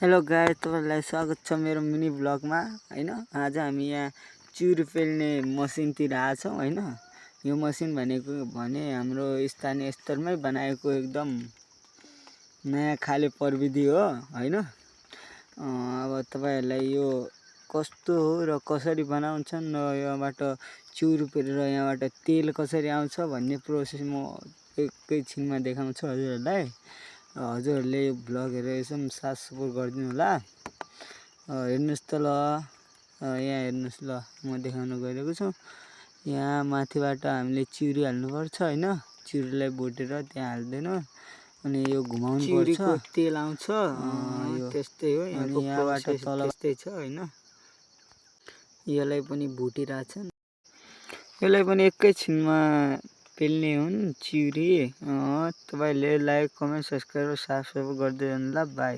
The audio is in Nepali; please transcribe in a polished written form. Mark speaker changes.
Speaker 1: हेलो गाइस, तपाईलाई स्वागत छ मेरो मिनी ब्लगमा हैन। आज हामी यहाँ चिउरी पेल्ने मसिनतिर आछौं हैन। यो मसिन भनेको हाम्रो स्थानीय स्तरमै बनाएको एकदम नयाँ खाले प्रविधि हो हैन। अब तपाईहरुलाई यो कस्तो हो र कसरी बनाउँछन् र यहाँबाट चिउरी पेलेर यहाँबाट तेल कसरी आउँछ भन्ने प्रोसेस म एकैछिनमा देखाउँछु हजुरहरुलाई। हजुरहरुले यो भ्लग हेरेर यसम साथ सपोर्ट गरिदिनु होला। हेर्नुस् त ल, यहाँ हेर्नुस् ल, म देखाउन गइरहेको छु। यहाँ माथिबाट हामीले चिउरी हाल्नु पर्छ हैन। चिउरीलाई भुटेर त्यहाँ हाल्दैन अनि यो घुमाउनु पर्छ। चिउरीको तेल आउँछ यो त्यस्तै हो। यहाँको यहाँबाट तल त्यस्तै छ हैन। यसलाई पनि भुटिराछन्। यसलाई पनि एकैछिनमा पेल्ने हुन् चिउरी। तपाईले लाइक कमेन्ट सब्स्क्राइब र साथ सपोर्ट गर्दै जानु ल। बाई।